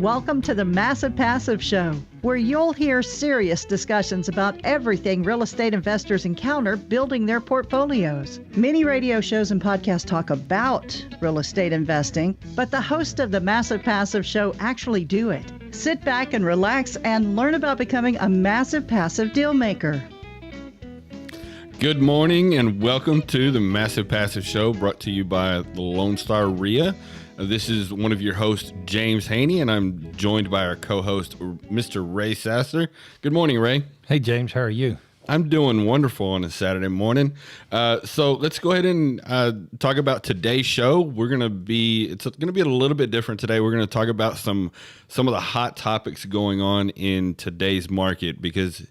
Welcome to the Massive Passive Show, where you'll hear serious discussions about everything real estate investors encounter building their portfolios. Many radio shows and podcasts talk about real estate investing, but the hosts of the Massive Passive Show actually do it. Sit back and relax and learn about becoming a massive passive deal maker. Good morning and welcome to the Massive Passive Show, brought to you by the Lone Star RIA. This is one of your hosts, James Haney, and I'm joined by our co-host, Mr. Ray Sasser. Good morning, Ray. Hey, James. How are you? I'm doing wonderful on a Saturday morning. So let's go ahead and talk about today's show. It's going to be a little bit different today. We're going to talk about some of the hot topics going on in today's market, because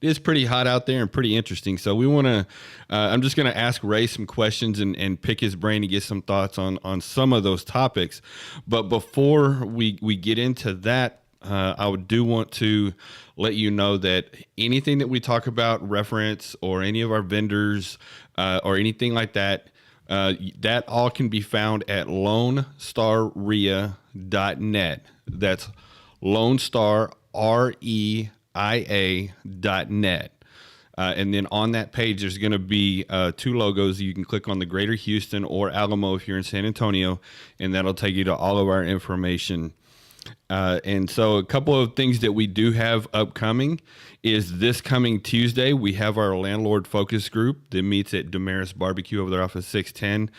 it is pretty hot out there and pretty interesting. So we want to, I'm just going to ask Ray some questions and pick his brain to get some thoughts on some of those topics. But before we get into that, I do want to let you know that anything that we talk about, reference or any of our vendors or anything like that, that all can be found at lonestarria.net. That's Lone Star, REIA.net. And then on that page, there's going to be two logos. You can click on the Greater Houston or Alamo if you're in San Antonio, and that'll take you to all of our information. And so a couple of things that we do have upcoming is this coming Tuesday, we have our Landlord focus group that meets at Damaris Barbecue over there off of 610.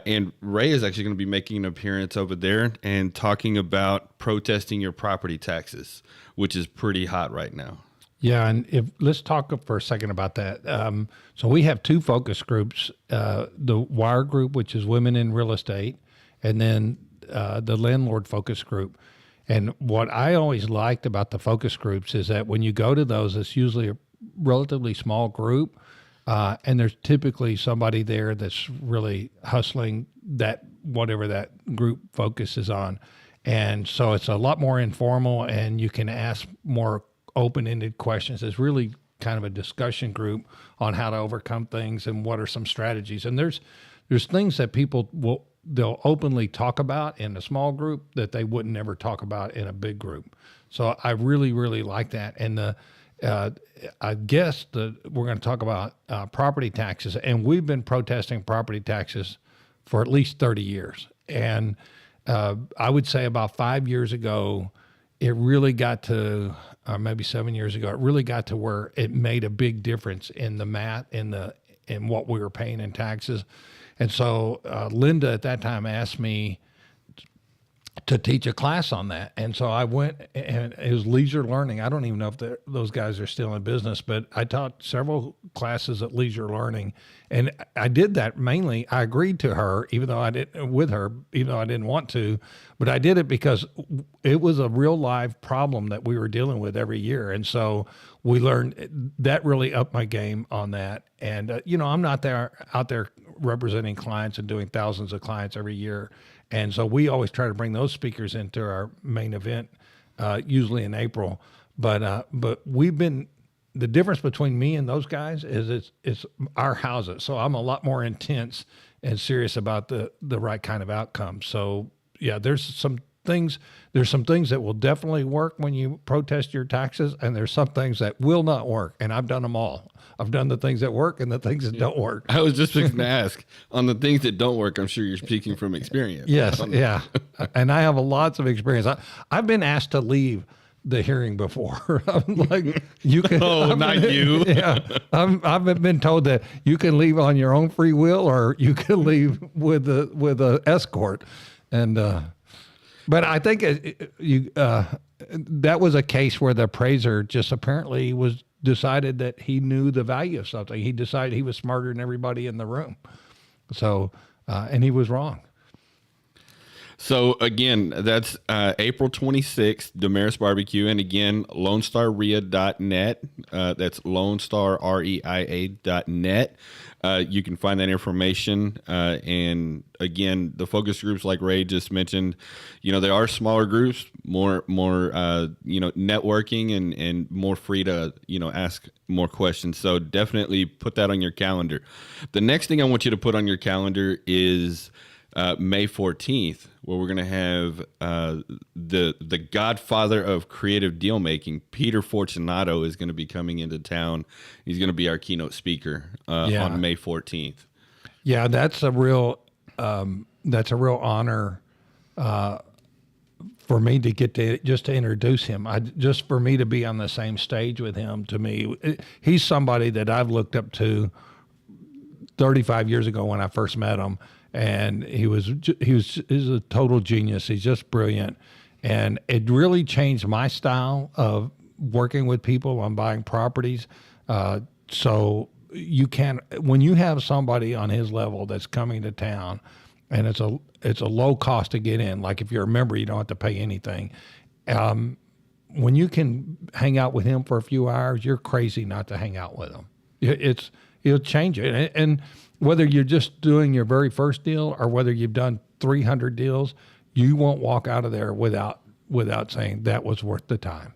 And Ray is actually going to be making an appearance over there and talking about protesting your property taxes, which is pretty hot right now. Yeah, and let's talk for a second about that. So we have two focus groups, the WIRE group, which is women in real estate, and then the Landlord focus group. And what I always liked about the focus groups is that when you go to those, it's usually a relatively small group, and there's typically somebody there that's really hustling that whatever that group focuses on. And so it's a lot more informal, and you can ask more open-ended questions. It's really kind of a discussion group on how to overcome things and what are some strategies. And there's things that they'll openly talk about in a small group that they wouldn't never talk about in a big group. So I really, really like that. And I guess we're going to talk about property taxes, and we've been protesting property taxes for at least 30 years. And I would say about 5 years ago, it really got to, or maybe 7 years ago, it really got to where it made a big difference in the math, in what we were paying in taxes. And so Linda at that time asked me to teach a class on that. And so I went, and it was Leisure Learning. I don't even know if those guys are still in business, but I taught several classes at Leisure Learning. And I did that mainly. I agreed to her, even though I didn't want to, but I did it because it was a real live problem that we were dealing with every year. And so we learned that really upped my game on that. And, I'm not out there representing clients and doing thousands of clients every year. And so we always try to bring those speakers into our main event, usually in April. But the difference between me and those guys is it's our houses. So I'm a lot more intense and serious about the right kind of outcome. So yeah, there's some things that will definitely work when you protest your taxes, and there's some things that will not work. And I've done them all. I've done the things that work and the things that don't work. I was just going to ask, on the things that don't work, I'm sure you're speaking from experience. Yes, yeah. And I have lots of experience. I've been asked to leave the hearing before. I'm like, you can. Oh, not you. Yeah, I've been told that you can leave on your own free will, or you can leave with a escort. And but I think that was a case where the appraiser just apparently decided that he knew the value of something. He decided he was smarter than everybody in the room. So, and he was wrong. So again, that's April 26th, Damaris Barbecue. And again, LoneStarRIA.net. That's LoneStarREIA.net. You can find that information. And again, the focus groups, like Ray just mentioned, they are smaller groups, more networking and more free to, ask more questions. So definitely put that on your calendar. The next thing I want you to put on your calendar is May 14th, where we're going to have the godfather of creative deal making, Peter Fortunato, is going to be coming into town. He's going to be our keynote speaker on May 14th. Yeah, that's a real honor for me to get to just to introduce him. Just for me to be on the same stage with him. To me, he's somebody that I've looked up to 35 years ago when I first met him, and he's a total genius. He's just brilliant, and it really changed my style of working with people on buying properties. So you can, when you have somebody on his level that's coming to town, and it's a low cost to get in. Like if you're a member, you don't have to pay anything. When you can hang out with him for a few hours, you're crazy not to hang out with him. It'll change it. And whether you're just doing your very first deal or whether you've done 300 deals, you won't walk out of there without saying that was worth the time.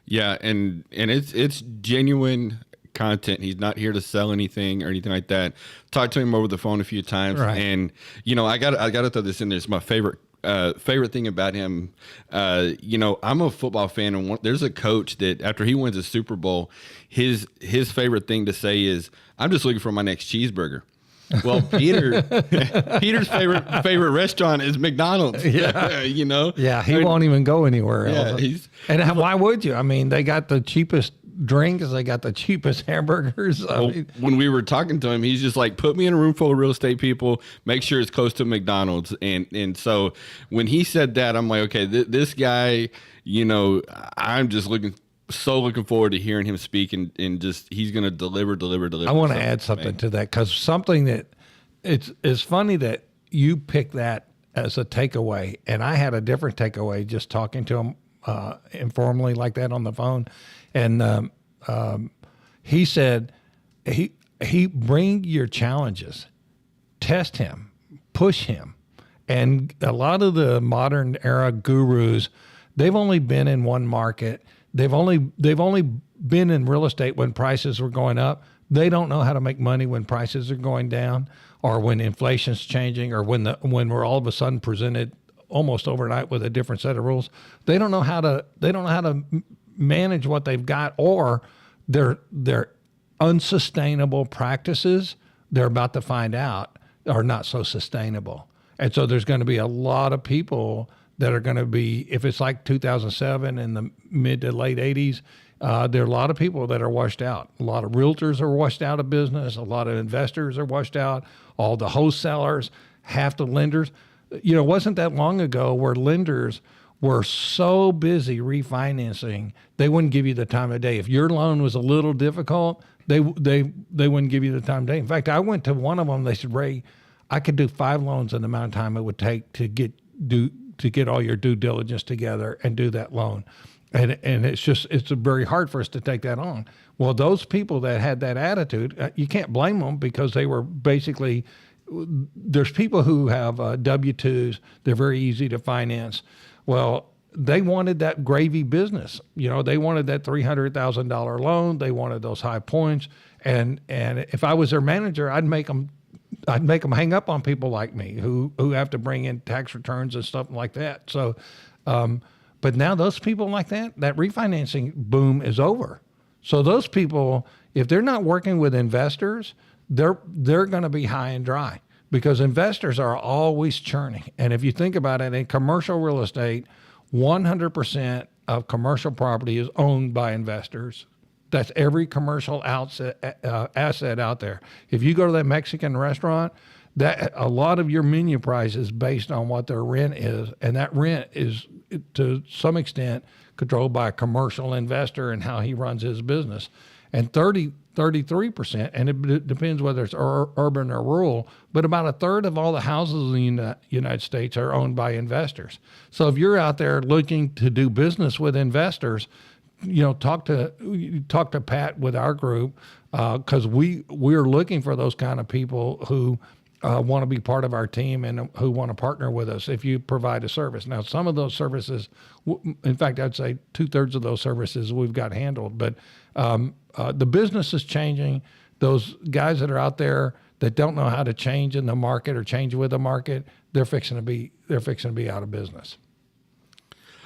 Yeah, and it's genuine content. He's not here to sell anything or anything like that. Talked to him over the phone a few times, right. And I got to throw this in there. It's my favorite thing about him. I'm a football fan, and there's a coach that after he wins a Super Bowl, his favorite thing to say is, "I'm just looking for my next cheeseburger." Well, Peter's favorite restaurant is McDonald's. Yeah. Yeah, he won't even go anywhere else. And why would you? I mean, they got the cheapest drinks, they got the cheapest hamburgers. When we were talking to him, he's just like, put me in a room full of real estate people, make sure it's close to McDonald's. And so when he said that, I'm like, okay, this guy, I'm just looking forward to hearing him speak, and just he's going to deliver. I want to add something to that, because something that it's funny that you pick that as a takeaway, and I had a different takeaway just talking to him informally like that on the phone. And he said, he bring your challenges, test him, push him. And a lot of the modern era gurus, they've only been in one market. They've only been in real estate when prices were going up. They don't know how to make money when prices are going down, or when inflation's changing, or when we're all of a sudden presented almost overnight with a different set of rules. They don't know how to manage what they've got, or their unsustainable practices they're about to find out are not so sustainable. And so there's going to be a lot of people that are going to be, if it's like 2007 in the mid to late 80s, there are a lot of people that are washed out. A lot of realtors are washed out of business. A lot of investors are washed out. All the wholesalers, half the lenders. It wasn't that long ago where lenders were so busy refinancing, they wouldn't give you the time of day. If your loan was a little difficult, they wouldn't give you the time of day. In fact, I went to one of them. They said, "Ray, I could do 5 loans in the amount of time it would take to get all your due diligence together and do that loan." And it's very hard for us to take that on. Well, those people that had that attitude, you can't blame them, because they were basically, there's people who have W-2s. They're very easy to finance. Well, they wanted that gravy business. They wanted that $300,000 loan. They wanted those high points. And if I was their manager, I'd make them hang up on people like me who have to bring in tax returns and stuff like that. So, but now those people like that refinancing boom is over. So those people, if they're not working with investors, they're going to be high and dry, because investors are always churning. And if you think about it, in commercial real estate, 100% of commercial property is owned by investors. That's every commercial asset out there. If you go to that Mexican restaurant, that a lot of your menu price is based on what their rent is, and that rent is to some extent controlled by a commercial investor and how he runs his business. And 33%, and it depends whether it's urban or rural, but about a third of all the houses in the United States are owned by investors. So if you're out there looking to do business with investors, talk to Pat with our group, because we're looking for those kind of people who want to be part of our team and who want to partner with us if you provide a service. Now, some of those services, in fact, I'd say 2/3 of those services we've got handled, but the business is changing. Those guys that are out there that don't know how to change in the market or change with the market, they're fixing to be out of business.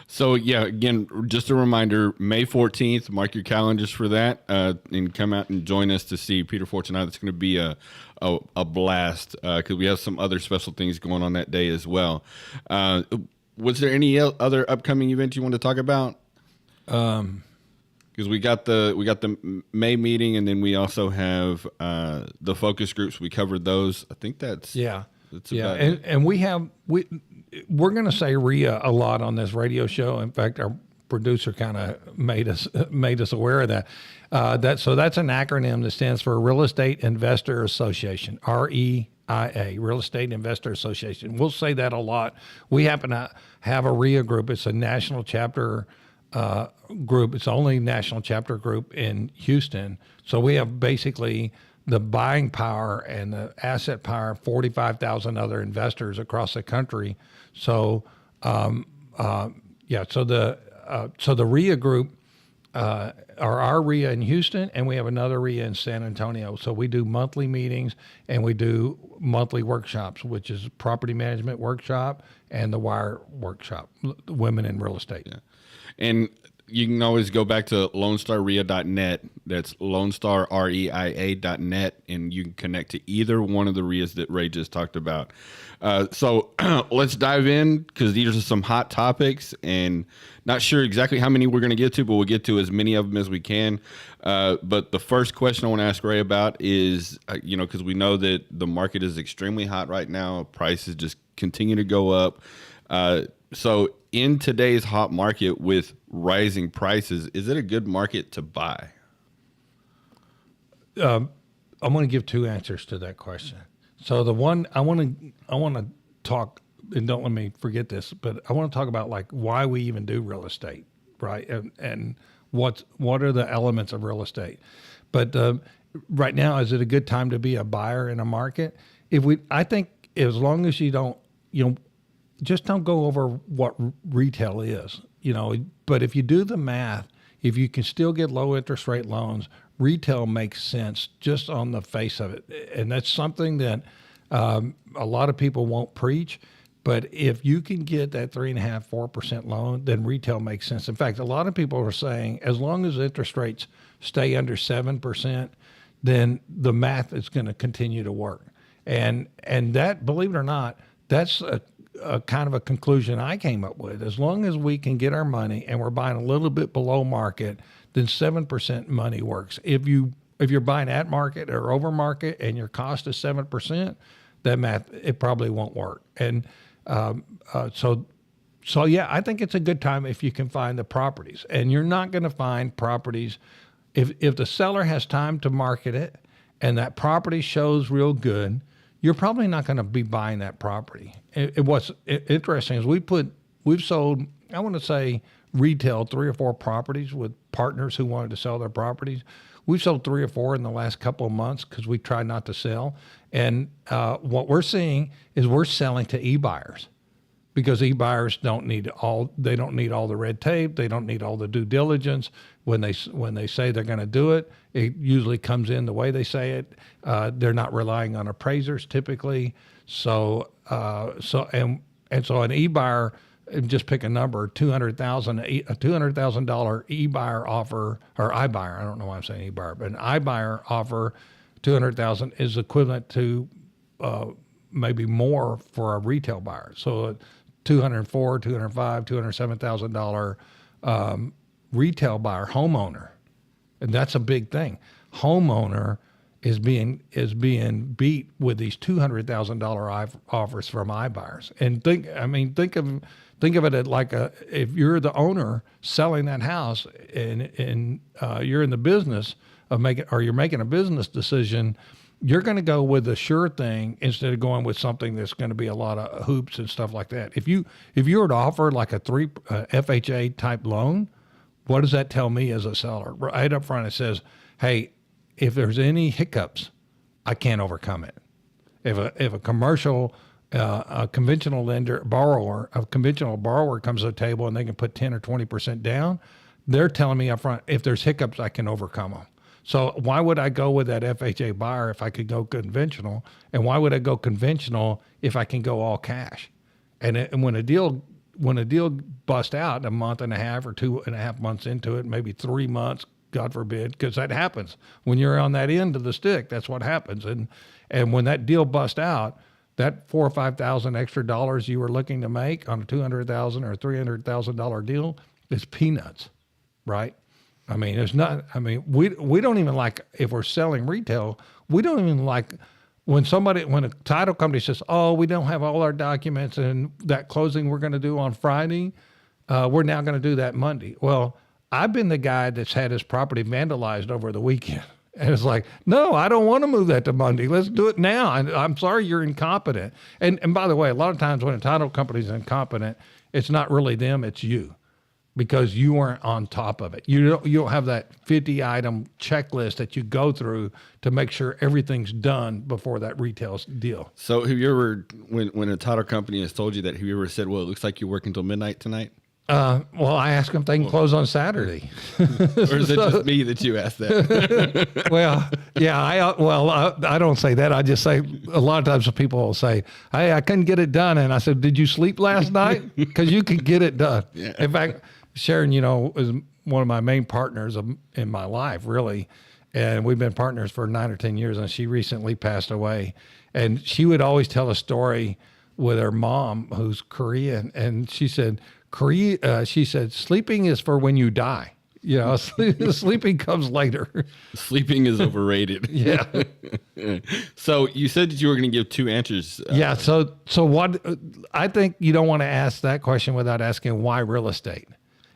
So yeah, again, just a reminder, May 14th, mark your calendars for that, and come out and join us to see Peter Fortunato. It's going to be a blast, because we have some other special things going on that day as well. Was there any other upcoming events you want to talk about? Because we got the May meeting, and then we also have the focus groups. We covered those. I think that's yeah. About and we're going to say RIA a lot on this radio show. In fact, our producer kind of made us aware of that. So that's an acronym that stands for Real Estate Investor Association, REIA, Real Estate Investor Association. We'll say that a lot. We happen to have a RIA group. It's a national chapter group. It's the only national chapter group in Houston. So we have basically the buying power and the asset power of 45,000 other investors across the country. So, so the RIA group are our RIA in Houston, and we have another RIA in San Antonio. So we do monthly meetings and we do monthly workshops, which is property management workshop and the wire workshop, women in real estate. Yeah. And you can always go back to LoneStarRIA.net. That's LoneStarREIA.net, and you can connect to either one of the RIAs that Ray just talked about. So let's dive in, because these are some hot topics, and not sure exactly how many we're going to get to, but we'll get to as many of them as we can. But the first question I want to ask Ray about is, because we know that the market is extremely hot right now. Prices just continue to go up. So in today's hot market with rising prices, is it a good market to buy? I'm going to give two answers to that question. So the one I want to talk, and don't let me forget this, but I want to talk about like why we even do real estate, right? And what are the elements of real estate? But right now, is it a good time to be a buyer in a market? I think as long as you don't, just don't go over what retail is, but if you do the math, if you can still get low interest rate loans, retail makes sense just on the face of it. And that's something that a lot of people won't preach, but if you can get that 3.5%, 4% loan, then retail makes sense. In fact, a lot of people are saying, as long as interest rates stay under 7%, then the math is going to continue to work. And that, believe it or not, that's a kind of a conclusion I came up with. As long as we can get our money and we're buying a little bit below market, then 7% money works. If you're buying at market or over market and your cost is 7%, that math, it probably won't work. And so yeah, I think it's a good time if you can find the properties. And you're not going to find properties if the seller has time to market it and that property shows real good. You're probably not going to be buying that property. What's interesting is we've sold, I want to say, retail 3 or 4 properties with partners who wanted to sell their properties. We've sold 3 or 4 in the last couple of months because we tried not to sell. And what we're seeing is we're selling to e-buyers, because e-buyers don't need all the red tape. They don't need all the due diligence. When they say they're going to do it, it usually comes in the way they say it. They're not relying on appraisers typically. So an e-buyer, just pick a number, a $200,000 e-buyer offer, or iBuyer. I don't know why I'm saying e-buyer, but an iBuyer offer, $200,000 is equivalent to maybe more for a retail buyer. So a $204,000, $205,000, $207,000 retail buyer, homeowner, and that's a big thing. Homeowner is being beat with these $200,000 offers from iBuyers. And think of it like if you're the owner selling that house and you're in the business of you're making a business decision, you're going to go with the sure thing instead of going with something that's going to be a lot of hoops and stuff like that. If you were to offer like a FHA type loan, what does that tell me as a seller? Right up front, it says, hey, if there's any hiccups, I can't overcome it. If a commercial, a conventional borrower comes to the table and they can put 10 or 20% down, they're telling me up front, if there's hiccups, I can overcome them. So why would I go with that FHA buyer if I could go conventional? And why would I go conventional if I can go all cash? And when a deal busts out a month and a half or 2.5 months into it, maybe 3 months, God forbid, because that happens when you're on that end of the stick. That's what happens. And when that deal busts out, that $4,000 or $5,000 extra dollars you were looking to make on a $200,000 or $300,000 deal is peanuts, right? I mean, it's not. I mean, we don't even like, if we're selling retail, we don't even like when a title company says, "Oh, we don't have all our documents, and that closing we're going to do on Friday, we're now going to do that Monday." Well, I've been the guy that's had his property vandalized over the weekend. And it's like, no, I don't want to move that to Monday. Let's do it now. I'm sorry, you're incompetent. And by the way, a lot of times when a title company is incompetent, it's not really them, it's you, because you weren't on top of it. You don't have that 50-item checklist that you go through to make sure everything's done before that retail deal. So have you ever, when a title company has told you that, have you ever said, well, it looks like you're working till midnight tonight? Well, I ask them if they can close on Saturday. Or is it just me that you asked that? Well, yeah, I don't say that. I just say, a lot of times people will say, hey, I couldn't get it done. And I said, did you sleep last night? Because you could get it done. Yeah. In fact, Sharon, is one of my main partners in my life, really. And we've been partners for 9 or 10 years, and she recently passed away. And she would always tell a story with her mom, who's Korean. And she said, she said, sleeping is for when you die. Sleeping comes later. Sleeping is overrated. Yeah. So you said that you were going to give 2 answers. Yeah. So what, I think you don't want to ask that question without asking why real estate.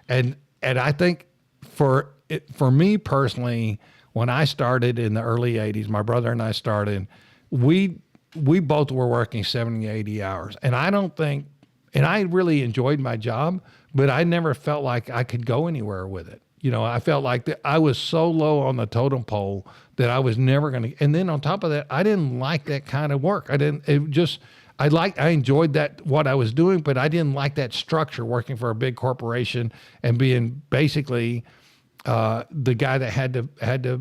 And I think for me personally, when I started in the early 80s, my brother and I started, we both were working 70, 80 hours. And I really enjoyed my job, but I never felt like I could go anywhere with it. I felt like that I was so low on the totem pole that I was never going to. And then on top of that, I didn't like that kind of work. I enjoyed what I was doing, but I didn't like that structure, working for a big corporation and being basically the guy that had to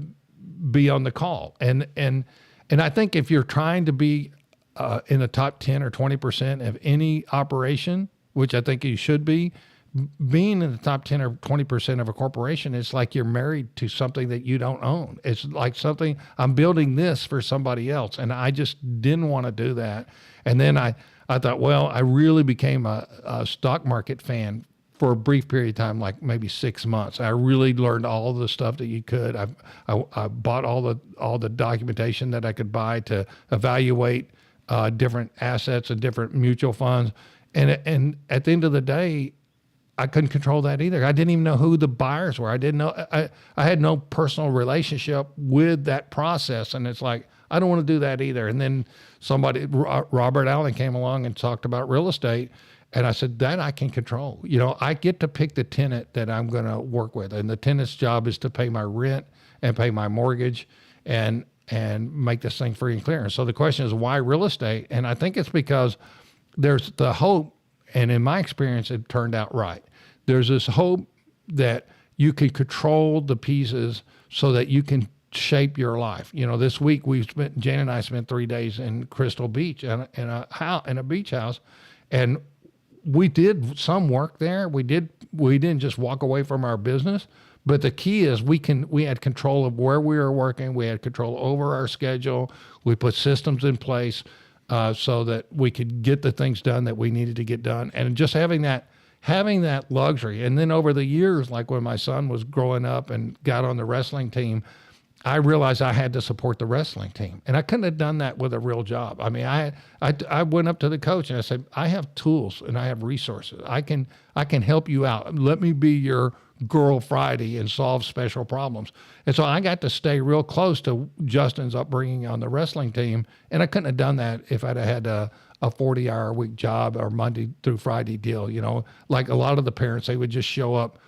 be on the call. And I think if you're trying to be in the top 10 or 20% of any operation, which I think you should be, being in the top 10 or 20% of a corporation, it's like you're married to something that you don't own. It's like something, I'm building this for somebody else. And I just didn't want to do that. And then I thought, well, I really became a stock market fan for a brief period of time, like maybe 6 months. I really learned all the stuff that you could. I bought all the documentation that I could buy to evaluate different assets and different mutual funds. And at the end of the day, I couldn't control that either. I didn't even know who the buyers were. I didn't know. I had no personal relationship with that process. And it's like, I don't want to do that either. And then Robert Allen came along and talked about real estate. And I said, that I can control. I get to pick the tenant that I'm going to work with. And the tenant's job is to pay my rent and pay my mortgage and make this thing free and clear. And so the question is, why real estate? And I think it's because there's the hope, and in my experience, it turned out right. There's this hope that you can control the pieces so that you can shape your life. This week Jan and I spent 3 days in Crystal Beach in a beach house, and we did some work there. We didn't just walk away from our business, but the key is we had control of where we were working. We had control over our schedule. We put systems in place so that we could get the things done that we needed to get done. And just having that luxury. And then over the years, like when my son was growing up and got on the wrestling team, I realized I had to support the wrestling team. And I couldn't have done that with a real job. I mean, I went up to the coach and I said, I have tools and I have resources. I can help you out. Let me be your Girl Friday and solve special problems. And so I got to stay real close to Justin's upbringing on the wrestling team. And I couldn't have done that if I'd had a 40-hour-a-week job or Monday through Friday deal. Like a lot of the parents, they would just show up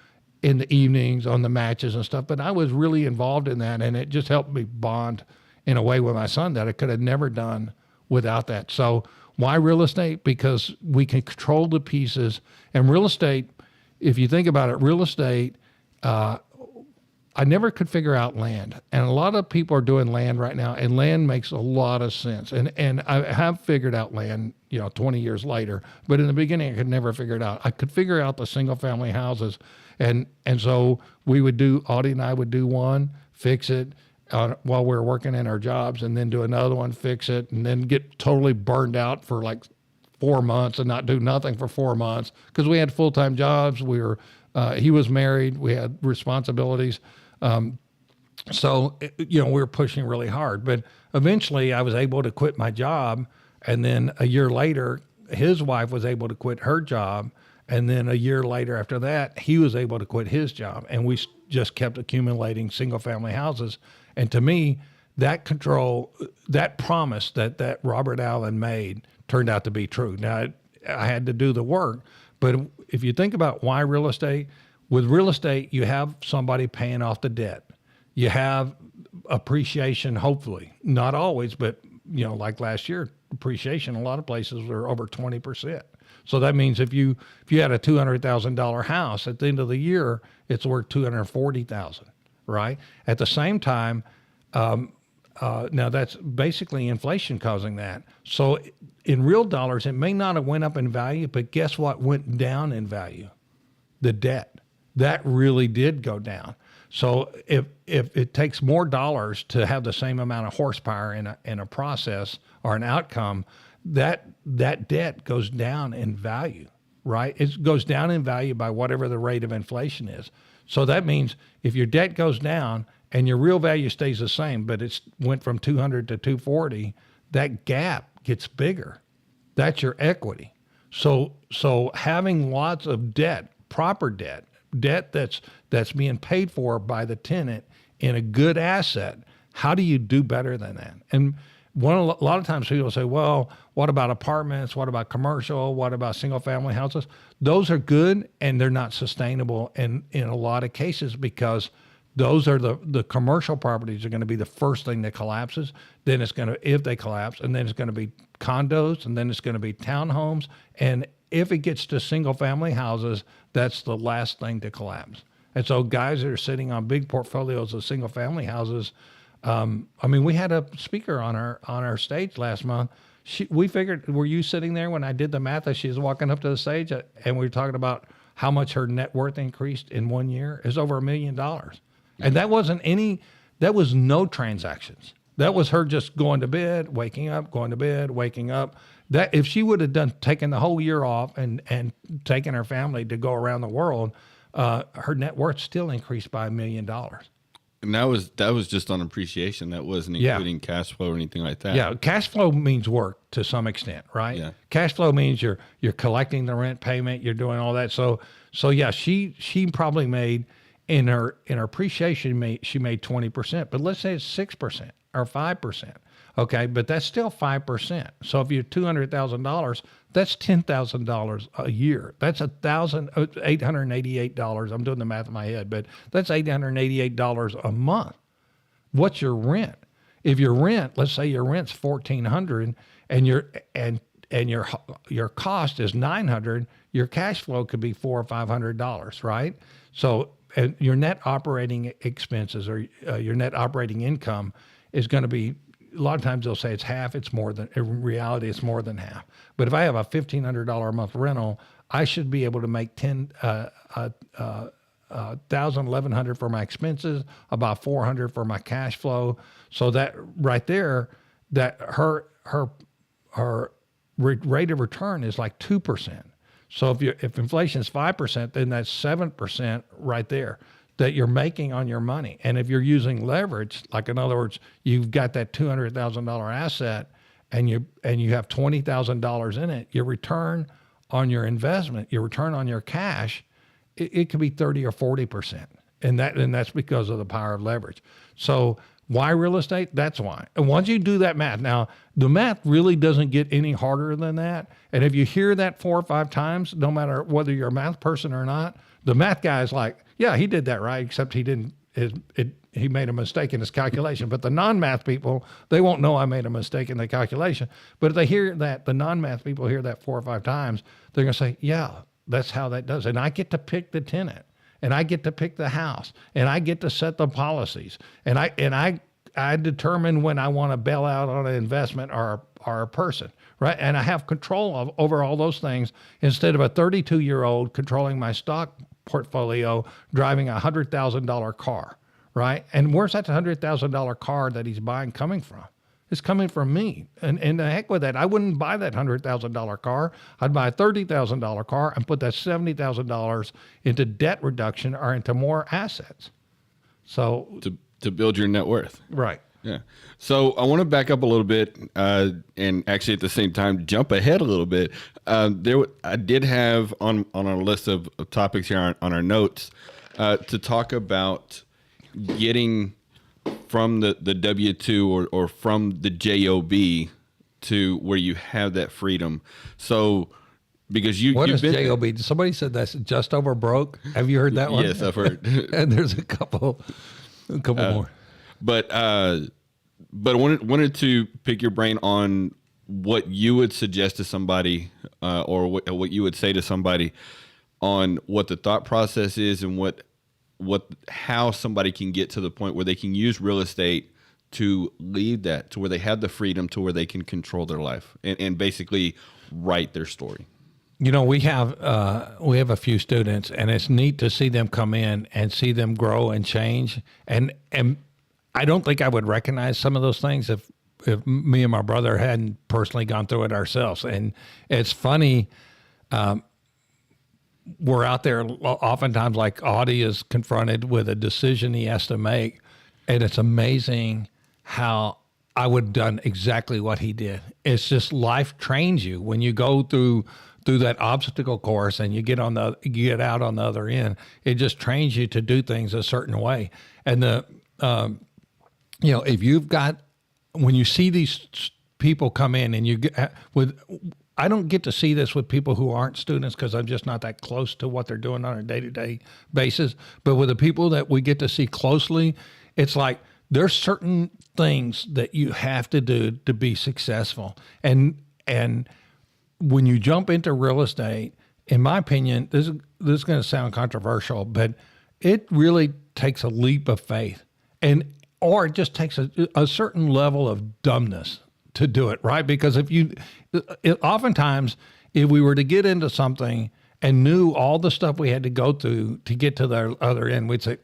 in the evenings on the matches and stuff. But I was really involved in that, and it just helped me bond in a way with my son that I could have never done without that. So why real estate? Because we can control the pieces. And real estate, if you think about it, real estate, I never could figure out land. And a lot of people are doing land right now, and land makes a lot of sense. And I have figured out land, 20 years later. But in the beginning, I could never figure it out. I could figure out the single family houses. And so Audie and I would do one, fix it while we were working in our jobs, and then do another one, fix it, and then get totally burned out for like 4 months and not do nothing for 4 months because we had full-time jobs. He was married. We had responsibilities. So we were pushing really hard, but eventually I was able to quit my job. And then a year later, his wife was able to quit her job. And then a year later after that, he was able to quit his job. And we just kept accumulating single family houses. And to me, that promise that Robert Allen made turned out to be true. Now I had to do the work, but if you think about why real estate, with real estate, you have somebody paying off the debt. You have appreciation, hopefully, not always, but like last year, appreciation, a lot of places were over 20%. So that means if you had a $200,000 house at the end of the year, it's worth $240,000, right? At the same time, now that's basically inflation causing that. So in real dollars, it may not have went up in value, but guess what went down in value? The debt. That really did go down. So if it takes more dollars to have the same amount of horsepower in a process or an outcome, that debt goes down in value, right? It goes down in value by whatever the rate of inflation is. So that means if your debt goes down and your real value stays the same, but it's went from 200 to 240, that gap gets bigger. That's your equity. So having lots of debt, proper debt that's being paid for by the tenant in a good asset, how do you do better than that? And a lot of times people say, well, what about apartments? What about commercial? What about single family houses? Those are good, and they're not sustainable in a lot of cases because those are the commercial properties are going to be the first thing that collapses. Then it's going to, if they collapse, and then it's going to be condos, and then it's going to be townhomes. And if it gets to single family houses, that's the last thing to collapse. And so guys that are sitting on big portfolios of single family houses, we had a speaker on our stage last month. We figured, were you sitting there when I did the math as she was walking up to the stage, and we were talking about how much her net worth increased in 1 year? It's over $1 million. And that was no transactions. That was her just going to bed, waking up, going to bed, waking up. That if she would have taken the whole year off and taken her family to go around the world, her net worth still increased by $1 million. And that was just on appreciation. That wasn't including cash flow or anything like that. Yeah, cash flow means work to some extent, right? Yeah. Cash flow means you're collecting the rent payment, you're doing all that. So yeah, she probably made in her appreciation she made 20%, but let's say it's 6% or 5%. Okay, but that's still 5%. So if you're $200,000, that's $10,000 a year. That's $888. I'm doing the math in my head, but that's $888 a month. What's your rent? If your rent, let's say your rent's $1,400, and your cost is $900, your cash flow could be $400 or $500, right? So and your net operating expenses or your net operating income is going to be. A lot of times they'll say it's half. It's more than, in reality, it's more than half. But if I have a $1,500 a month rental, I should be able to make $1,100 for my expenses, about $400 for my cash flow. So that right there, that her rate of return is like 2%. So if inflation is 5%, then that's 7% right there that you're making on your money. And if you're using leverage, like in other words, you've got that $200,000 asset and you have $20,000 in it, your return on your investment, your return on your cash, it could be 30 or 40%. And that's because of the power of leverage. So why real estate? That's why. And once you do that math, now the math really doesn't get any harder than that. And if you hear that 4 or 5 times, no matter whether you're a math person or not, the math guy is like, yeah, he did that right, except he didn't. He made a mistake in his calculation. But the non-math people, they won't know I made a mistake in the calculation. But if they hear that, the non-math people hear that 4 or 5 times, they're going to say, yeah, that's how that does. And I get to pick the tenant. and I get to pick the house, and I get to set the policies, and I determine when I want to bail out on an investment or a person, right? And I have control over all those things instead of a 32-year-old controlling my stock portfolio, driving a $100,000 car, right? And where's that $100,000 car that he's buying coming from? It's coming from me. And the heck with that. I wouldn't buy that $100,000 car. I'd buy a $30,000 car and put that $70,000 into debt reduction or into more assets. So to build your net worth. Right. Yeah. So I want to back up a little bit and actually at the same time jump ahead a little bit. I did have on our list of topics here on our notes to talk about getting from the W-2 or from the JOB to where you have that freedom. So because what you've is JOB? Somebody said that's just over broke. Have you heard that one? Yes, I've heard. And there's a couple more. But I wanted to pick your brain on what you would suggest to somebody or what you would say to somebody on what the thought process is and how somebody can get to the point where they can use real estate to lead that to where they have the freedom to where they can control their life and basically write their story. You know, we have a few students, and it's neat to see them come in and see them grow and change. And I don't think I would recognize some of those things if me and my brother hadn't personally gone through it ourselves. And it's funny. We're out there oftentimes, like Audie is confronted with a decision he has to make, and it's amazing how I would have done exactly what he did. It's just life trains you when you go through that obstacle course and you get out on the other end. It just trains you to do things a certain way. And if you've got, when you see these people come in and you get I don't get to see this with people who aren't students because I'm just not that close to what they're doing on a day-to-day basis. But with the people that we get to see closely, it's like there's certain things that you have to do to be successful. And when you jump into real estate, in my opinion, this is going to sound controversial, but it really takes a leap of faith, or it just takes a certain level of dumbness to do it, right? Because oftentimes, if we were to get into something and knew all the stuff we had to go through to get to the other end, we'd say,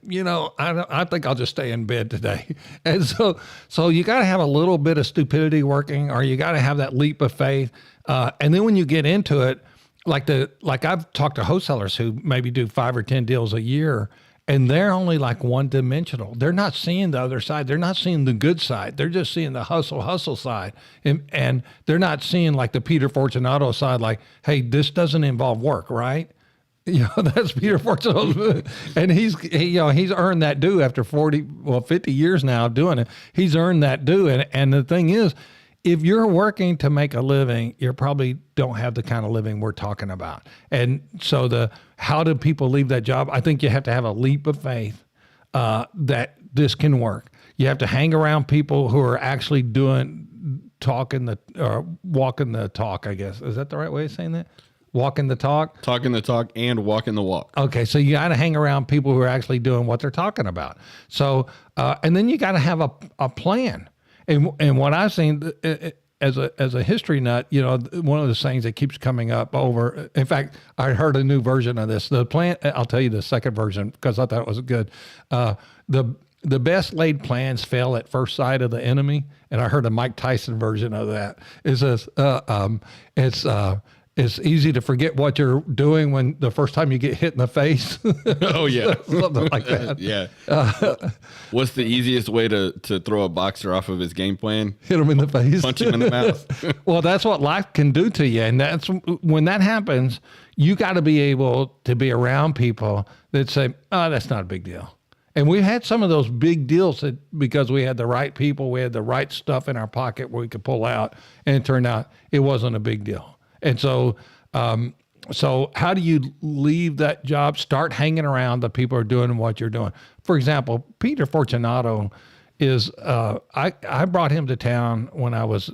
I think I'll just stay in bed today. And so you got to have a little bit of stupidity working, or you got to have that leap of faith. And then when you get into it, like I've talked to wholesalers who maybe do 5 or 10 deals a year, and they're only like one-dimensional. They're not seeing the other side. They're not seeing the good side. They're just seeing the hustle side. And they're not seeing like the Peter Fortunato side, like, hey, this doesn't involve work, right? That's Peter Fortunato. And he's earned that due after 50 years now doing it. He's earned that due. And the thing is, if you're working to make a living, you probably don't have the kind of living we're talking about. And so how do people leave that job? I think you have to have a leap of faith that this can work. You have to hang around people who are actually walking the talk, I guess. Is that the right way of saying that? Walking the talk? Talking the talk and walking the walk. Okay, so you got to hang around people who are actually doing what they're talking about. So, and then you got to have a plan. And what I've seen as a history nut, one of the things that keeps coming up over. In fact, I heard a new version of this. The plan. I'll tell you the second version because I thought it was good. The best laid plans fail at first sight of the enemy, and I heard a Mike Tyson version of that. It says it's easy to forget what you're doing when the first time you get hit in the face. Oh, yeah. Something like that. Yeah. What's the easiest way to throw a boxer off of his game plan? Hit him in the face. Punch him in the mouth. Well, that's what life can do to you. And that's when that happens, you got to be able to be around people that say, oh, that's not a big deal. And we had some of those big deals because we had the right people, we had the right stuff in our pocket where we could pull out, and it turned out it wasn't a big deal. And so how do you leave that job? Start hanging around the people who are doing what you're doing. For example, Peter Fortunato is, I brought him to town when I was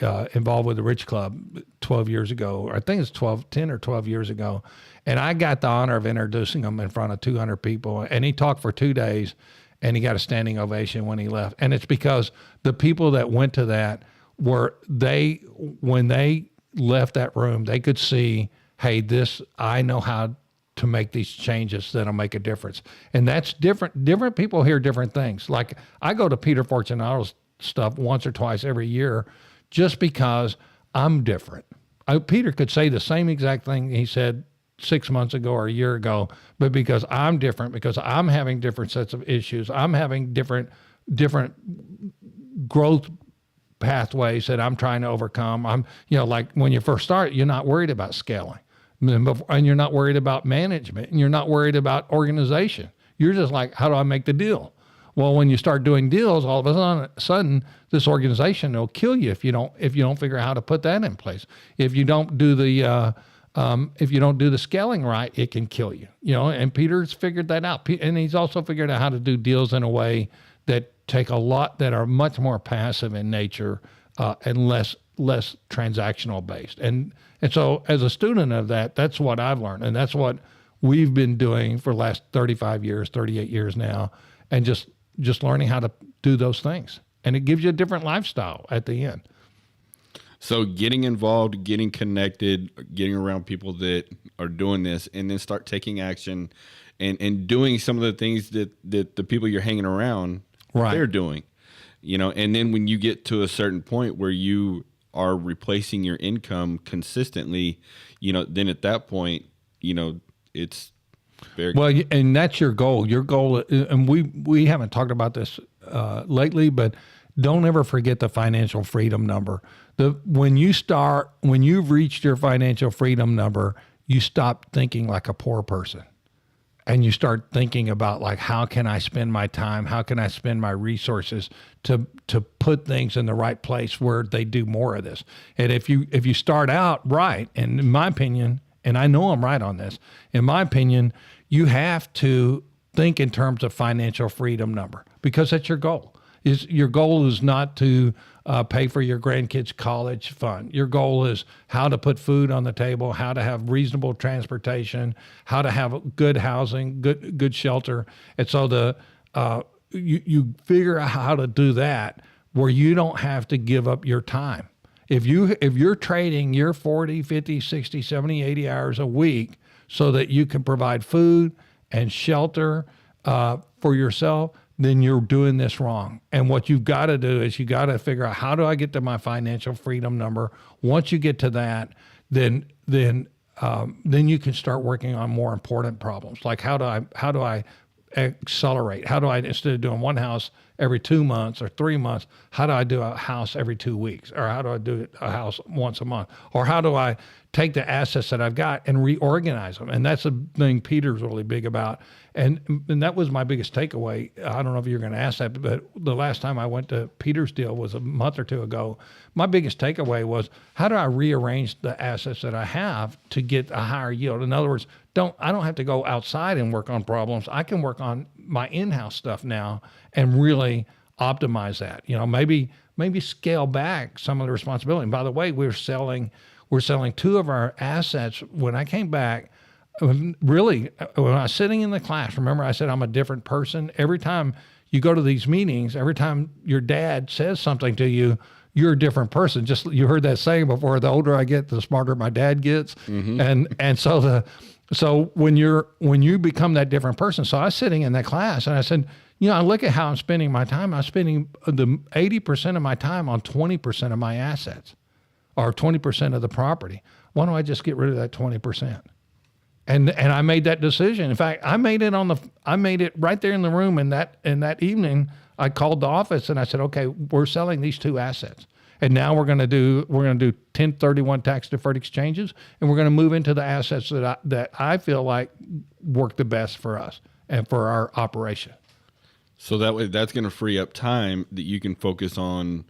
involved with the Rich Club 12 years ago. Or I think it's 10 or 12 years ago. And I got the honor of introducing him in front of 200 people. And he talked for 2 days, and he got a standing ovation when he left. And it's because the people that went to that when they left that room, they could see, hey, I know how to make these changes that'll make a difference. And that's different. Different people hear different things. Like I go to Peter Fortunato's stuff once or twice every year just because I'm different. Peter could say the same exact thing he said 6 months ago or a year ago, but because I'm different, because I'm having different sets of issues, I'm having different growth pathways that I'm trying to overcome. Like when you first start, you're not worried about scaling. And you're not worried about management, and you're not worried about organization. You're just like, how do I make the deal? Well, when you start doing deals, all of a sudden, this organization will kill you if you don't figure out how to put that in place. If you don't do the scaling right, it can kill you. And Peter's figured that out, and he's also figured out how to do deals in a way that that are much more passive in nature and less transactional based. And so as a student of that, that's what I've learned. And that's what we've been doing for the last 38 years now. And just learning how to do those things. And it gives you a different lifestyle at the end. So getting involved, getting connected, getting around people that are doing this, and then start taking action and doing some of the things that the people you're hanging around, right, they're doing. And then when you get to a certain point where you are replacing your income consistently, then at that point, it's very well, and that's your goal. Your goal, and we haven't talked about this lately, but don't ever forget the financial freedom number. When you've reached your financial freedom number, you stop thinking like a poor person. And you start thinking about like, how can I spend my time? How can I spend my resources to put things in the right place where they do more of this? And if you start out right, and in my opinion, and I know I'm right on this, in my opinion, you have to think in terms of financial freedom number, because that's your goal. Your goal is not to pay for your grandkids' college fund. Your goal is how to put food on the table, how to have reasonable transportation, how to have good housing, good shelter. And so you figure out how to do that where you don't have to give up your time. If you're trading your 40, 50, 60, 70, 80 hours a week so that you can provide food and shelter for yourself, then you're doing this wrong. And what you've got to do is you got to figure out, how do I get to my financial freedom number? Once you get to that, then you can start working on more important problems. Like how do I accelerate? How do I, instead of doing one house every 2 months or 3 months, how do I do a house every 2 weeks? Or how do I do a house once a month? Or how do I take the assets that I've got and reorganize them? And that's a thing Peter's really big about. And that was my biggest takeaway. I don't know if you're going to ask that, but the last time I went to Peter's deal was a month or two ago. My biggest takeaway was, how do I rearrange the assets that I have to get a higher yield? In other words, I don't have to go outside and work on problems. I can work on my in-house stuff now and really optimize that. Maybe scale back some of the responsibility. And by the way, we're selling 2 of our assets. When I came back, really, when I was sitting in the class, remember I said I'm a different person? Every time you go to these meetings, every time your dad says something to you, you're a different person. Just, you heard that saying before, the older I get, the smarter my dad gets. Mm-hmm. And so when you become that different person, so I was sitting in that class and I said, I look at how I'm spending my time. I'm spending the 80% of my time on 20% of my assets, or 20% of the property. Why don't I just get rid of that 20%? And I made that decision. In fact, I made it right there in the room. And that evening, I called the office and I said, okay, we're selling these 2 assets. And now we're going to do 1031 tax deferred exchanges, and we're going to move into the assets that I feel like work the best for us and for our operation. So that way, that's going to free up time that you can focus on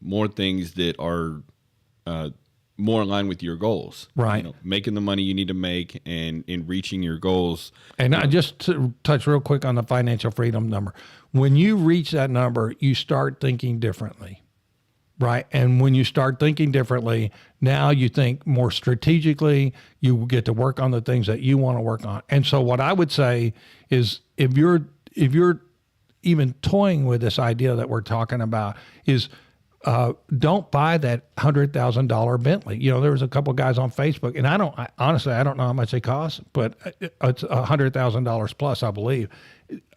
more things that are more in line with your goals. Right. Making the money you need to make and in reaching your goals. And I just to touch real quick on the financial freedom number. When you reach that number, you start thinking differently. right? And when you start thinking differently, now you think more strategically, you get to work on the things that you want to work on. And so what I would say is if you're even toying with this idea that we're talking about is don't buy that $100,000 Bentley. You know, there was a couple of guys on Facebook, and honestly, I don't know how much they cost, but it's $100,000 plus, I believe.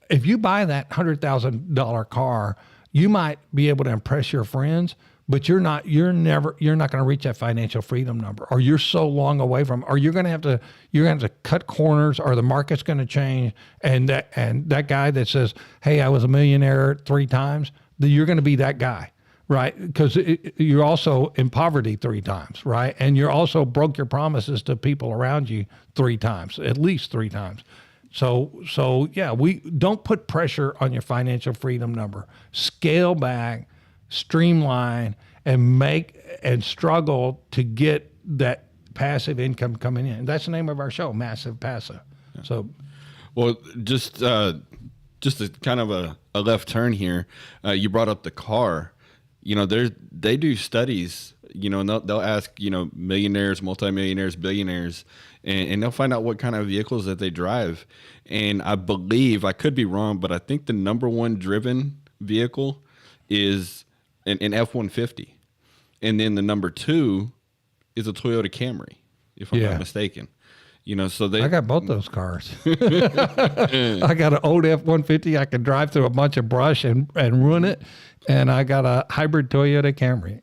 If you buy that $100,000 car, you might be able to impress your friends, but you're not going to reach that financial freedom number, or you're so long away from, or you're going to have to cut corners, or the market's going to change. And that guy that says, "Hey, I was a millionaire 3 times," you're going to be that guy. Right, because you're also in poverty 3 times, right? And you're also broke your promises to people around you 3 times, at least 3 times. So yeah, we don't put pressure on your financial freedom number. Scale back, streamline, and struggle to get that passive income coming in. That's the name of our show, Massive Passive. Yeah. So, well, just a kind of a left turn here. You brought up the car. You know, they do studies, you know, and they'll ask, you know, millionaires, multimillionaires, billionaires, and they'll find out what kind of vehicles that they drive. And I believe, I could be wrong, but I think the number 1 driven vehicle is an F-150. And then the number 2 is a Toyota Camry, if I'm not mistaken. You know, so I got both those cars. I got an old F-150 I can drive through a bunch of brush and ruin it, and I got a hybrid Toyota Camry.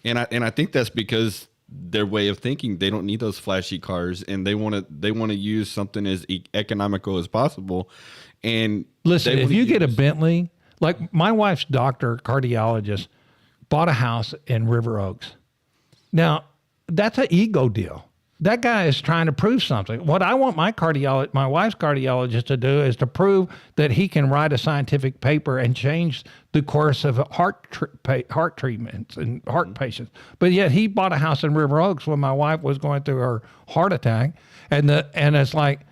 And I think that's because their way of thinking, they don't need those flashy cars, and they want to use something as economical as possible. And listen, if you get a Bentley, like my wife's doctor, cardiologist, bought a house in River Oaks. Now, that's an ego deal. That guy is trying to prove something. What I want my wife's cardiologist to do is to prove that he can write a scientific paper and change the course of heart treatments and heart patients. But yet he bought a house in River Oaks when my wife was going through her heart attack, and it's like,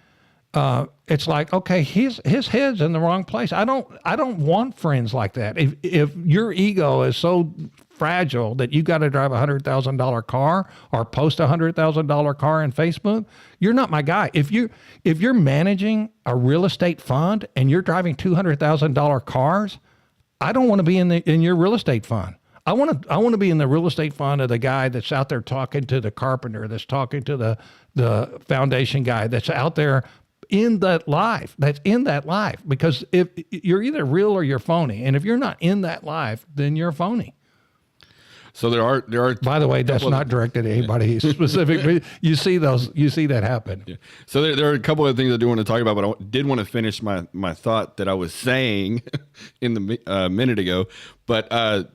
okay, his head's in the wrong place. I don't want friends like that. If your ego is so fragile that you got to drive $100,000 car or post $100,000 car in Facebook, you're not my guy. If you're managing a real estate fund and you're driving $200,000 cars, I don't want to be in your real estate fund. I want to be in the real estate fund of the guy that's out there talking to the carpenter, that's talking to the foundation guy, that's out there in that life, because if you're either real or you're phony, and if you're not in that life, then you're phony. So there are. By the way, that's not directed at anybody specific. But you see that happen. Yeah. So there are a couple of things I do want to talk about, but I did want to finish my thought that I was saying in the minute ago. But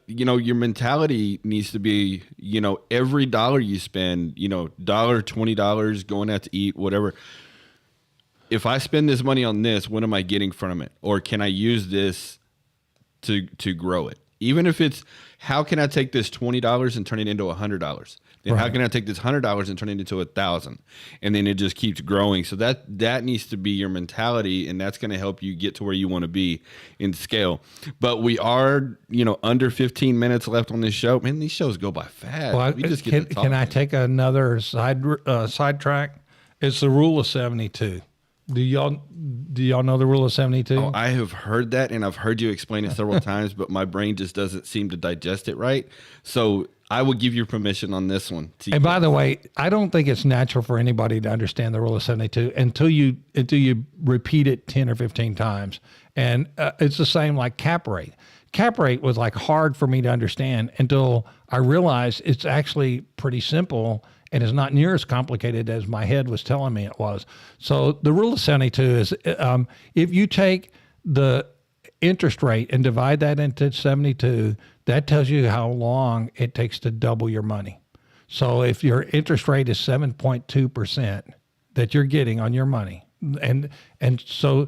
you know, your mentality needs to be, you know, every dollar you spend, you know, $1, $20 going out to eat, whatever. If I spend this money on this, what am I getting from it? Or can I use this to grow it? Even if it's, how can I take this $20 and turn it into $100? Then how can I take this $100 and turn it into $1,000? And then it just keeps growing. So that needs to be your mentality, and that's going to help you get to where you want to be in scale. But we are, you know, under 15 minutes left on this show. Man, these shows go by fast. Well, we just get to talk. Can I take another sidetrack? It's the rule of 72. Do y'all know the rule of 72? Oh, I have heard that, and I've heard you explain it several times, but my brain just doesn't seem to digest it right. So I will give you permission on this one. And by the way, I don't think it's natural for anybody to understand the rule of 72 until you repeat it 10 or 15 times. And it's the same like cap rate. Cap rate was like hard for me to understand until I realized it's actually pretty simple. And it's not near as complicated as my head was telling me it was. So the rule of 72 is if you take the interest rate and divide that into 72, that tells you how long it takes to double your money. So if your interest rate is 7.2% that you're getting on your money, and so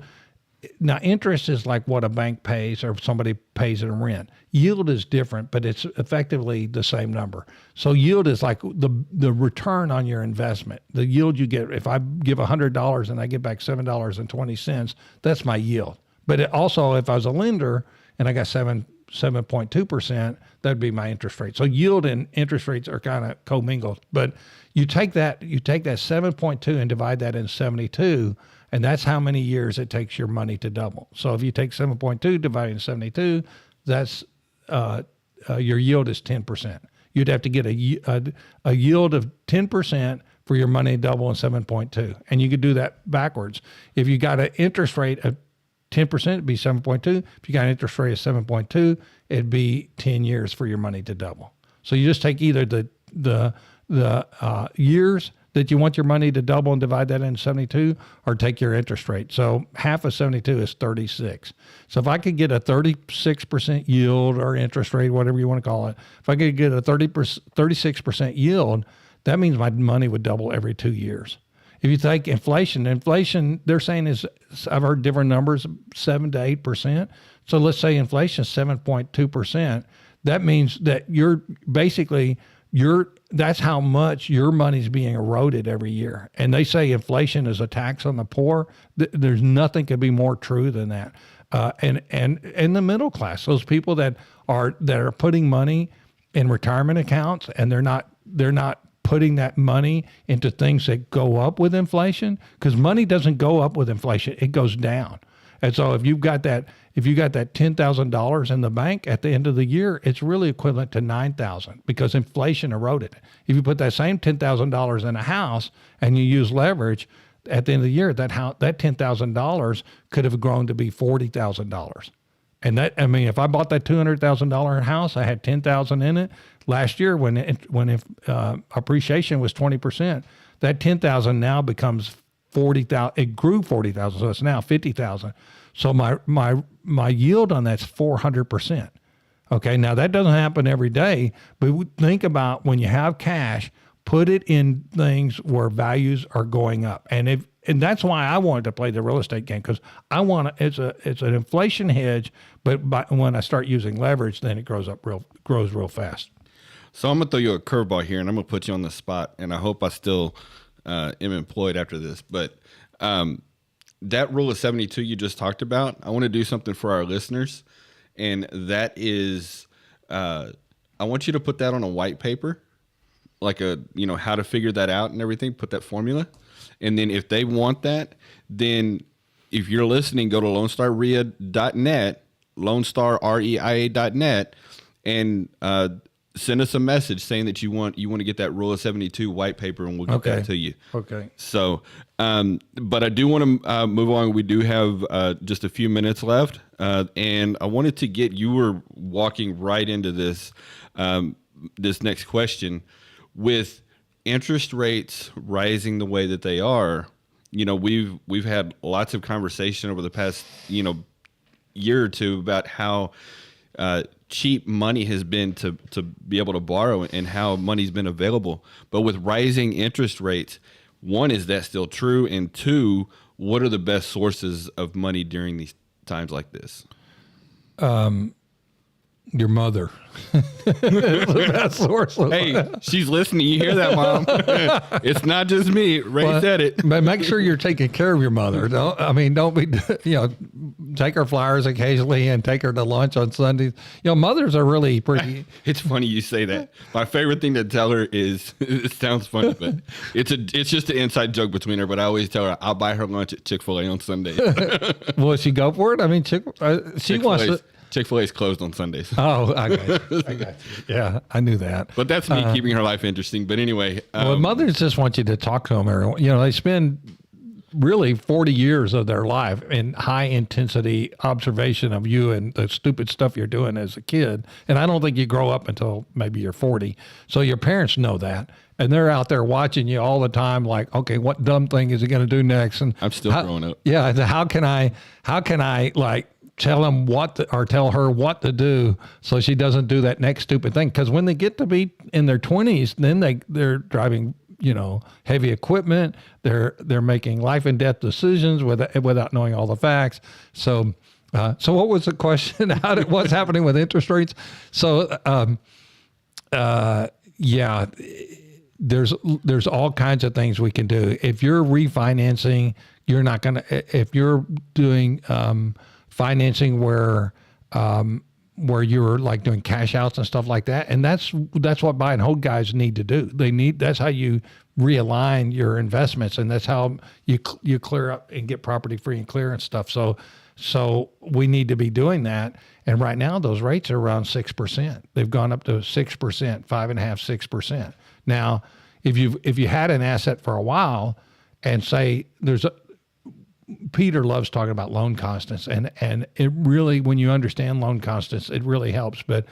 now interest is like what a bank pays or somebody pays in rent. Yield is different, but it's effectively the same number. So yield is like the return on your investment. The yield you get, if I give $100 and I get back $7.20, that's my yield. But it also, if I was a lender and I got 7.2%, that'd be my interest rate. So yield and interest rates are kind of commingled. But you take that 7.2 and divide that in 72, and that's how many years it takes your money to double. So if you take 7.2 divided in 72, that's your yield is 10%. You'd have to get a yield of 10% for your money to double in 7.2. And you could do that backwards. If you got an interest rate of 10%, it'd be 7.2. If you got an interest rate of 7.2, it'd be 10 years for your money to double. So you just take either the years that you want your money to double and divide that into 72, or take your interest rate. So half of 72 is 36. So if I could get a 36% yield or interest rate, whatever you want to call it, if I could get a 36% yield, that means my money would double every 2 years. If you take inflation, they're saying is, I've heard different numbers, 7 to 8%. So let's say inflation is 7.2%. That means that that's how much your money's being eroded every year. And they say inflation is a tax on the poor. There's nothing could be more true than that. And the middle class, those people that are putting money in retirement accounts, and they're not putting that money into things that go up with inflation, because money doesn't go up with inflation, it goes down. And so if you got that $10,000 in the bank at the end of the year, it's really equivalent to $9,000 because inflation eroded it. If you put that same $10,000 in a house and you use leverage, at the end of the year, that $10,000 could have grown to be $40,000. And if I bought that $200,000 house, I had $10,000 in it. Last year, when appreciation was 20%, that $10,000 now becomes $40,000. It grew $40,000, so it's now $50,000. So my yield on that's 400%. Okay, now that doesn't happen every day, but think about when you have cash, put it in things where values are going up, and that's why I wanted to play the real estate game, because it's an inflation hedge, but when I start using leverage, then it grows real fast. So I'm gonna throw you a curveball here, and I'm gonna put you on the spot, and I hope I still am employed after this, but that rule of 72 you just talked about, I want to do something for our listeners, and that is I want you to put that on a white paper, like how to figure that out and everything, put that formula. And then if they want that, then if you're listening, go to LoneStarREIA.net, LoneStarREIA.net, and send us a message saying that you want to get that rule of 72 white paper, and we'll get that to you. Okay. So, but I do want to move on. We do have just a few minutes left, and I wanted to you were walking right into this this next question. With interest rates rising the way that they are, we've had lots of conversation over the past year or two about how cheap money has been to be able to borrow, and how money's been available. But with rising interest rates, one, is that still true? And two, what are the best sources of money during these times like this? Your mother. The best source. Hey, she's listening. You hear that, Mom? It's not just me. Ray said it. But make sure you're taking care of your mother. Don't be, take her flowers occasionally and take her to lunch on Sundays. Mothers are really pretty. It's funny you say that. My favorite thing to tell her is, it sounds funny, but it's just an inside joke between her. But I always tell her I'll buy her lunch at Chick-fil-A on Sundays. Will she go for it? I mean, she wants to. Chick-fil-A is closed on Sundays. Oh, I got you. Yeah, I knew that. But that's me keeping her life interesting. But anyway. Mothers just want you to talk to them. They spend really 40 years of their life in high intensity observation of you and the stupid stuff you're doing as a kid. And I don't think you grow up until maybe you're 40. So your parents know that. And they're out there watching you all the time, like, okay, what dumb thing is he going to do next? And I'm still growing up. Yeah. How can I like tell him tell her what to do so she doesn't do that next stupid thing? Because when they get to be in their 20s, then they're driving, heavy equipment. They're making life and death decisions without knowing all the facts. So what was the question? What's happening with interest rates? So, yeah, there's all kinds of things we can do. If you're refinancing, you're not if you're doing, financing where where you're like doing cash outs and stuff like that. And that's what buy and hold guys need to do. That's how you realign your investments, and that's how you clear up and get property free and clear and stuff. So we need to be doing that. And right now those rates are around 6%. They've gone up to 6%, 5.5%, 6%. Now, if you had an asset for a while, and say Peter loves talking about loan constants, and it really, when you understand loan constants, it really helps. But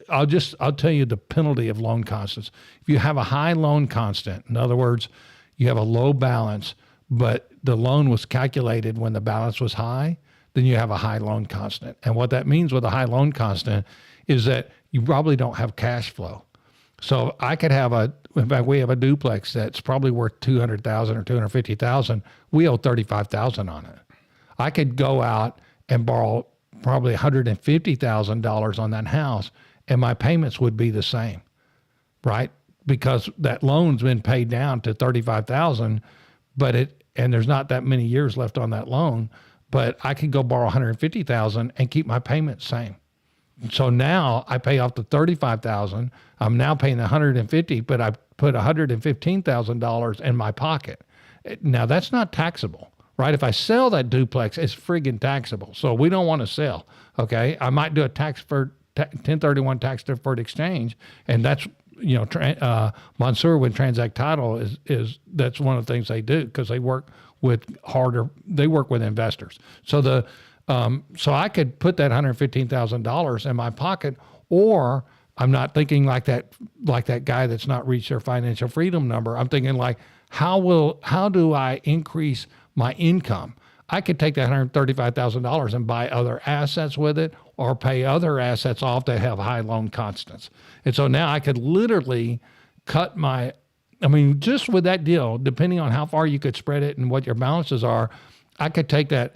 I'll tell you the penalty of loan constants. If you have a high loan constant, in other words, you have a low balance, but the loan was calculated when the balance was high, then you have a high loan constant. And what that means with a high loan constant is that you probably don't have cash flow. So I could have in fact, we have a duplex that's probably worth $200,000 or $250,000. We owe $35,000 on it. I could go out and borrow probably $150,000 on that house, and my payments would be the same, right? Because that loan's been paid down to $35,000, and there's not that many years left on that loan. But I could go borrow $150,000 and keep my payments same. So now I pay off the $35,000. I'm now paying the $150,000, but I put $115,000 in my pocket. Now that's not taxable, right? If I sell that duplex, it's friggin' taxable. So we don't want to sell. Okay, I might do a 1031 tax deferred exchange, and that's Monsieur with Transact Title is that's one of the things they do, because they work with investors. So so I could put that $115,000 in my pocket, or I'm not thinking like that guy that's not reached their financial freedom number. I'm thinking like, how do I increase my income? I could take that $135,000 and buy other assets with it, or pay other assets off that have high loan constants. And so now I could literally cut just with that deal, depending on how far you could spread it and what your balances are, I could take that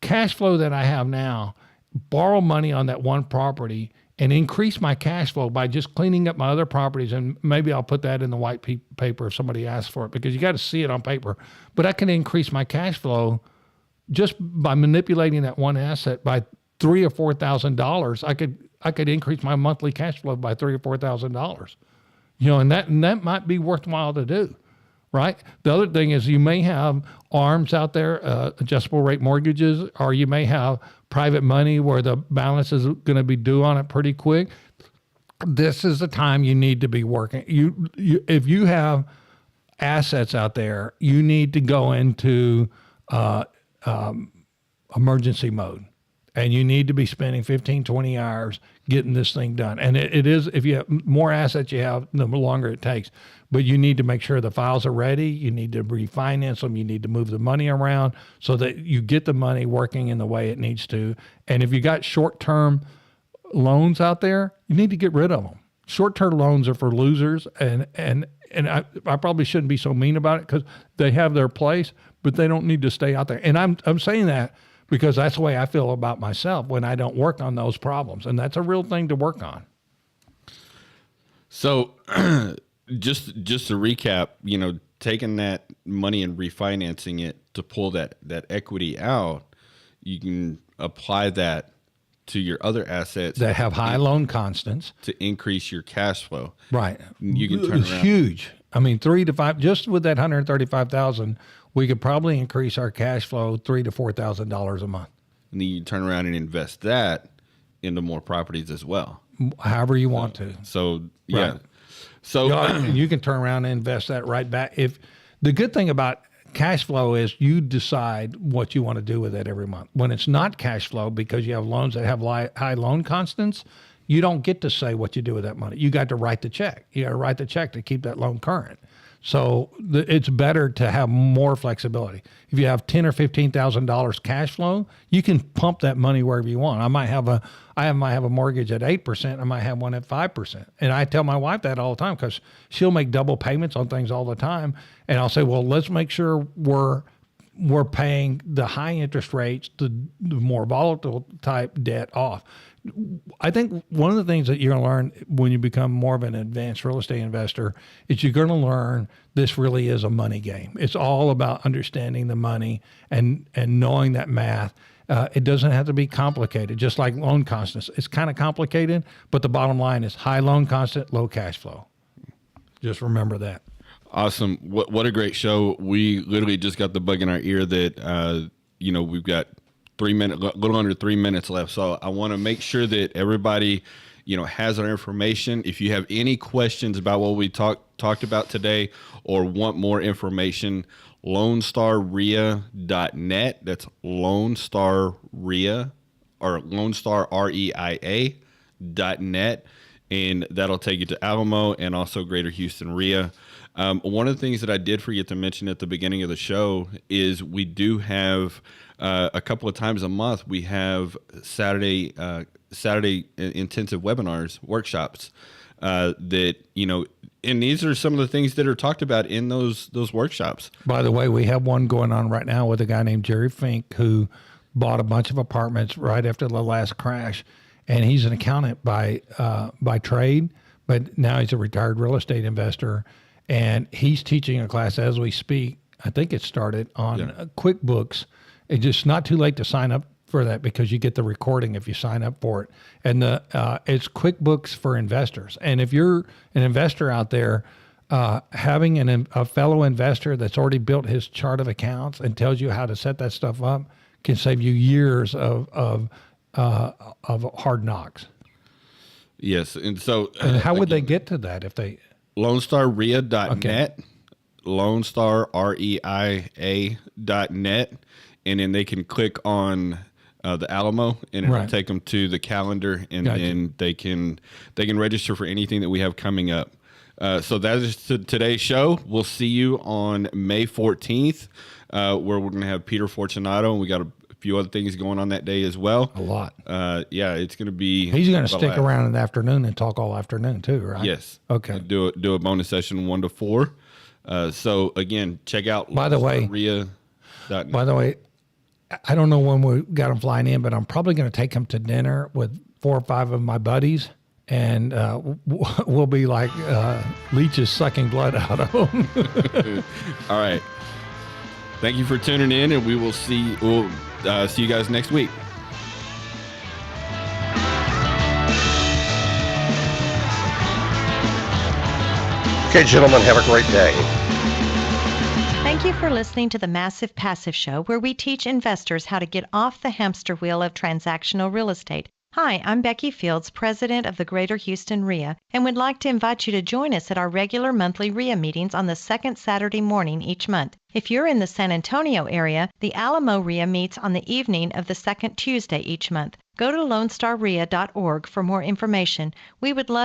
cash flow that I have now, borrow money on that one property, and increase my cash flow by just cleaning up my other properties. And maybe I'll put that in the white paper if somebody asks for it, because you got to see it on paper. But I can increase my cash flow just by manipulating that one asset by $3,000 or $4,000. I could increase my monthly cash flow by $3,000 or $4,000. And that might be worthwhile to do, right? The other thing is, you may have ARMs out there, adjustable rate mortgages, or you may have private money where the balance is going to be due on it pretty quick. This is the time you need to be working. If you have assets out there, you need to go into emergency mode, and you need to be spending 15, 20 hours getting this thing done. And it is, if you have more assets you have, the longer it takes. But you need to make sure the files are ready. You need to refinance them. You need to move the money around so that you get the money working in the way it needs to. And if you got short-term loans out there, you need to get rid of them. Short-term loans are for losers, and I probably shouldn't be so mean about it, because they have their place, but they don't need to stay out there. And I'm saying that because that's the way I feel about myself when I don't work on those problems, and that's a real thing to work on. So just to recap, taking that money and refinancing it to pull that equity out, you can apply that to your other assets that have high loan constants to increase your cash flow. Right. You can turn it's around. Huge. 3 to 5, just with that $135,000, we could probably increase our cash flow $3,000 to $4,000 a month. And then you turn around and invest that into more properties as well. However you want to. So, yeah. Right. So you can turn around and invest that right back. If the good thing about cash flow is you decide what you want to do with it every month. When it's not cash flow, because you have loans that have high loan constants, you don't get to say what you do with that money. You got to write the check. You got to write the check to keep that loan current. So it's better to have more flexibility. If you have $10,000 or $15,000 cash flow, you can pump that money wherever you want. I might have a mortgage at 8%. I might have one at 5%. And I tell my wife that all the time, because she'll make double payments on things all the time. And I'll say, well, let's make sure we're paying the high interest rates, the more volatile type debt off. I think one of the things that you're going to learn when you become more of an advanced real estate investor is you're going to learn this really is a money game. It's all about understanding the money and knowing that math. It doesn't have to be complicated, just like loan constants. It's kind of complicated, but the bottom line is high loan constant, low cash flow. Just remember that. Awesome. What a great show. We literally just got the bug in our ear that, we've got 3 minutes, a little under 3 minutes left. So I want to make sure that everybody, has our information. If you have any questions about what we talked about today or want more information, LoneStarREIA.net. That's LoneStarREIA or LoneStarREIA.net. And that'll take you to Alamo and also Greater Houston REIA. One of the things that I did forget to mention at the beginning of the show is we do have a couple of times a month, we have Saturday intensive webinars, workshops that, and these are some of the things that are talked about in those workshops. By the way, we have one going on right now with a guy named Jerry Fink who bought a bunch of apartments right after the last crash. And he's an accountant by trade, but now he's a retired real estate investor. And he's teaching a class as we speak. I think it started on QuickBooks. It's just not too late to sign up for that because you get the recording if you sign up for it. And it's QuickBooks for investors. And if you're an investor out there, having a fellow investor that's already built his chart of accounts and tells you how to set that stuff up can save you years of hard knocks. Yes. And so and how would they get to that if they LoneStarREIA.net, LoneStarREIA.net, and then they can click on the Alamo and it'll take them to the calendar and then they can register for anything that we have coming up. So that is today's show. We'll see you on May 14th, where we're going to have Peter Fortunato, and we got a few other things going on that day as well. A lot. It's going to be. He's going to stick around in the afternoon and talk all afternoon too, right? Yes. Okay. Do a bonus session 1 to 4. So again, check out. By the way, I don't know when we got him flying in, but I'm probably going to take him to dinner with 4 or 5 of my buddies. And we'll be like leeches sucking blood out of them. All right. Thank you for tuning in, and we'll see you guys next week. Okay, gentlemen, have a great day. Thank you for listening to the Massive Passive Show, where we teach investors how to get off the hamster wheel of transactional real estate. Hi, I'm Becky Fields, president of the Greater Houston REIA, and would like to invite you to join us at our regular monthly REIA meetings on the second Saturday morning each month. If you're in the San Antonio area, the Alamo REIA meets on the evening of the second Tuesday each month. Go to LoneStarREIA.org for more information. We would love